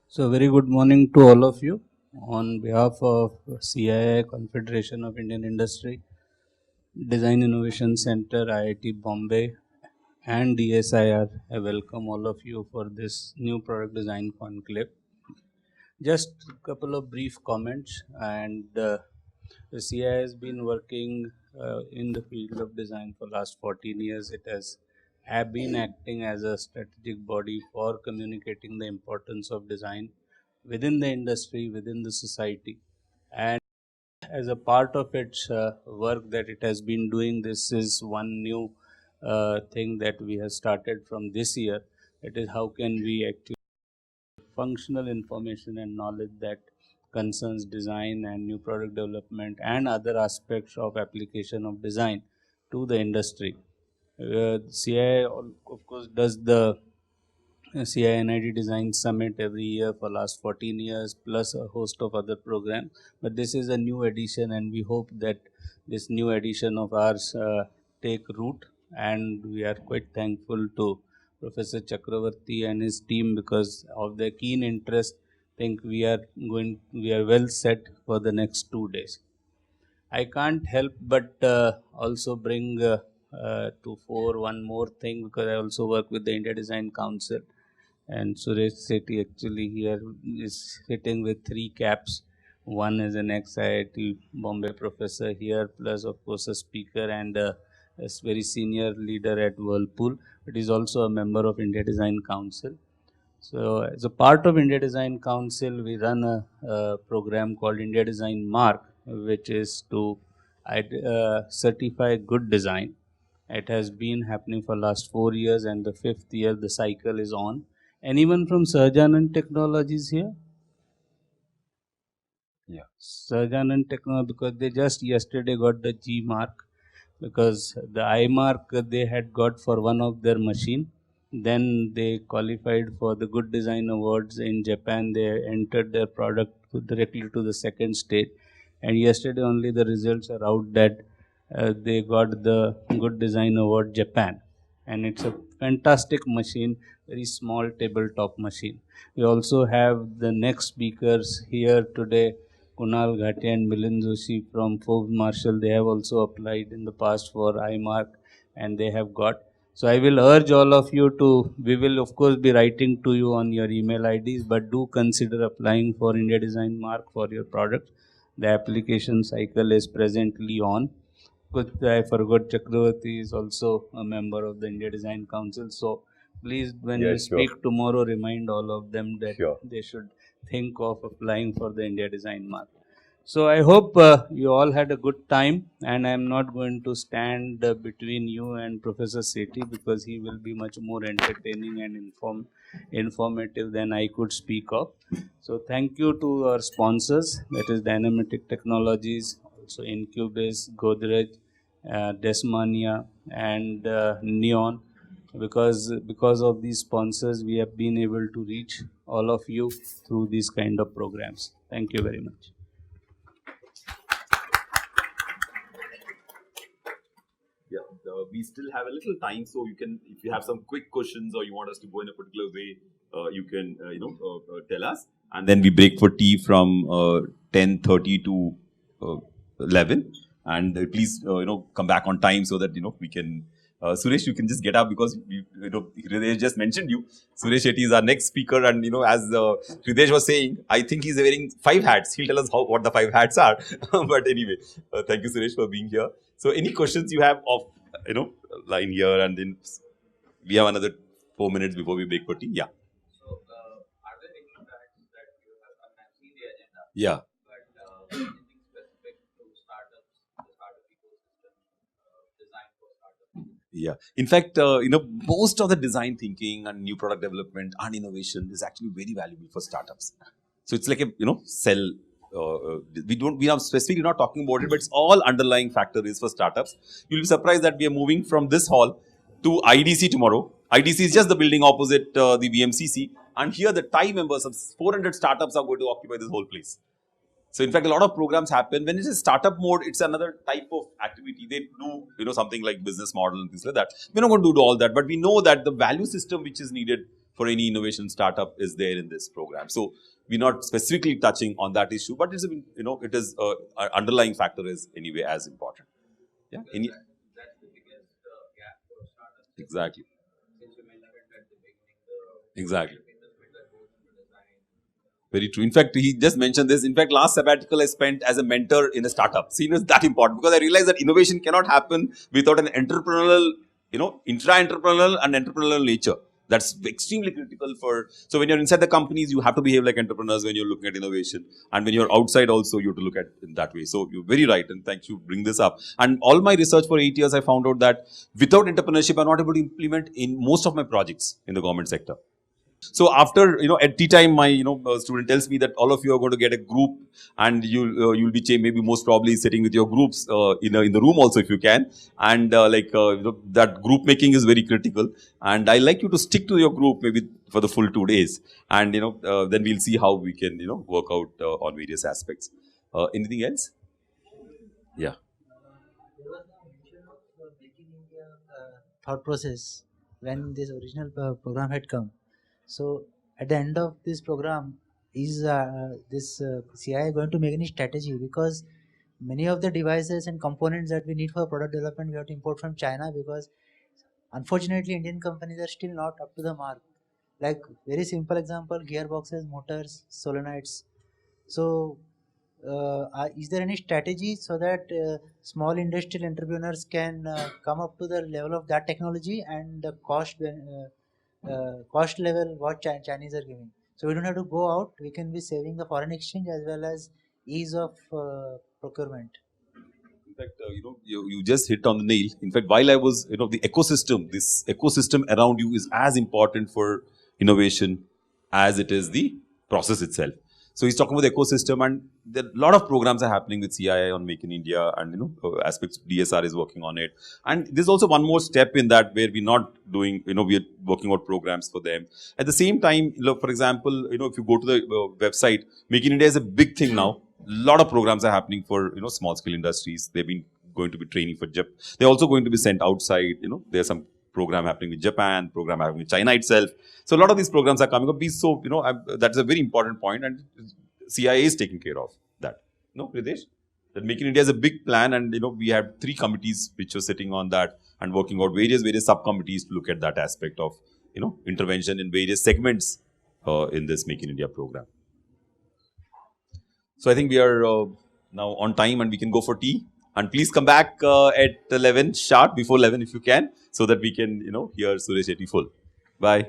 So, very good morning to all of you. On behalf of CII, Confederation of Indian Industry, Design Innovation Center, IIT Bombay, and DSIR, I welcome all of you for this new product design conclave. Just a couple of brief comments, and the CII has been working in the field of design for last 14 years. It has have been acting as a strategic body for communicating the importance of design within the industry, within the society, and as a part of its work that it has been doing, this is one new thing that we have started from this year. It is how can we actually functional information and knowledge that concerns design and new product development and other aspects of application of design to the industry. CI of course does the CINID Design Summit every year for last 14 years plus a host of other programs. But this is a new edition, and we hope that this new edition of ours take root. And we are quite thankful to Professor Chakravarti and his team because of their keen interest. Think we are well set for the next 2 days. I can't help but also bring to fore one more thing because I also work with the India Design Council, and Suresh Sethi actually here is sitting with three caps. One is an ex-IIT Bombay professor here, plus of course a speaker and a very senior leader at Whirlpool. But he's also a member of India Design Council. So, as a part of India Design Council, we run a program called India Design Mark, which is to certify good design. It has been happening for last 4 years, and the fifth year the cycle is on. Anyone from Sarjanand Technologies here? Yeah, Sarjanand Technology, because they just yesterday got the G mark, because the I mark they had got for one of their machine. Then they qualified for the Good Design Awards in Japan. They entered their product directly to the second stage, and yesterday only the results are out that they got the Good Design Award Japan, and it's a fantastic machine, very small tabletop machine. We also have the next speakers here today, Kunal Ghate and Milind Joshi from Forbes Marshall. They have also applied in the past for iMark, and they have got. So I will urge all of you to, we will of course be writing to you on your email IDs, but do consider applying for India Design Mark for your product. The application cycle is presently on. Good, I forgot Chakravarti is also a member of the India Design Council. So please, when you speak tomorrow, remind all of them that they should think of applying for the India Design Mark. So I hope you all had a good time, and I am not going to stand between you and Professor Sethi because he will be much more entertaining and informative than I could speak of. So thank you to our sponsors, that is Dynamic Technologies, also Incubase, Godrej, Desmania, and Neon. Because of these sponsors, we have been able to reach all of you through these kind of programs. Thank you very much. We still have a little time, so you can, if you have some quick questions or you want us to go in a particular way, you can, tell us. And then we break for tea from 10:30 to 11. And please, come back on time so that we can. Suresh, you can just get up because Harridaysh just mentioned you. Suresh Shetty is our next speaker, and as Harridaysh was saying, I think he's wearing 5 hats. He'll tell us what the 5 hats are. But anyway, thank you, Suresh, for being here. So, any questions you have of line here, and then we have another 4 minutes before we break for tea. Yeah. So, are there any tracks that you have? I've seen the agenda. Yeah. But anything specific to startups, the startup ecosystem, design for startups? Yeah. In fact, most of the design thinking and new product development and innovation is actually very valuable for startups. So it's like a cell. We are specifically not talking about it, but it's all underlying factor is for startups. You'll be surprised that we are moving from this hall to IDC tomorrow. IDC is just the building opposite the VMCC, and here the TIE members of 400 startups are going to occupy this whole place. So in fact, a lot of programs happen when it's a startup mode. It's another type of activity. They do something like business model and things like that. We're not going to do all that, but we know that the value system which is needed for any innovation startup is there in this program. So we're not specifically touching on that issue, but it's, it is an underlying factor is anyway as important. Yeah. That's the biggest gap for startups. Exactly. Since you mentioned at the beginning, the Exactly. investment that goes into design. Very true. In fact, he just mentioned this. In fact, last sabbatical I spent as a mentor in a startup. See, it's that important because I realized that innovation cannot happen without an entrepreneurial, intra-entrepreneurial and entrepreneurial nature. That's extremely critical for. So when you're inside the companies, you have to behave like entrepreneurs when you're looking at innovation, and when you're outside, also you have to look at it in that way. So you're very right, and thank you bring this up. And all my research for 8 years, I found out that without entrepreneurship, I'm not able to implement in most of my projects in the government sector. So after at tea time, my student tells me that all of you are going to get a group, and you'll be maybe most probably sitting with your groups in the room also if you can, and that group making is very critical, and I like you to stick to your group maybe for the full 2 days, and then we'll see how we can work out on various aspects. Anything else? Yeah. There was no mention of Make in India thought process when this original program had come. So at the end of this program, is this CI going to make any strategy? Because many of the devices and components that we need for product development, we have to import from China, because unfortunately Indian companies are still not up to the mark. Like very simple example, gearboxes, motors, solenoids. So is there any strategy so that small industrial entrepreneurs can come up to the level of that technology and the cost level what Chinese are giving? So we don't have to go out. We can be saving the foreign exchange as well as ease of procurement. In fact, you just hit on the nail. In fact, while I was, this ecosystem around you is as important for innovation as it is the process itself. So he's talking about the ecosystem, and there are a lot of programs are happening with CII on Make in India, and aspects DSR is working on it. And there's also one more step in that where we're not doing, we are working out programs for them. At the same time, for example, if you go to the website, Make in India is a big thing now. A lot of programs are happening for small scale industries. They've been going to be training for Japan. They're also going to be sent outside. There's some program happening with Japan, program happening with China itself. So a lot of these programs are coming up. So that's a very important point, and CIA is taking care of that. No, Harridaysh? That Make in India is a big plan, and we have 3 committees which are sitting on that and working out various subcommittees to look at that aspect of intervention in various segments in this Make in India program. So I think we are now on time and we can go for tea. And please come back at 11 sharp, before 11 if you can, so that we can hear Suresh Etty full. Bye.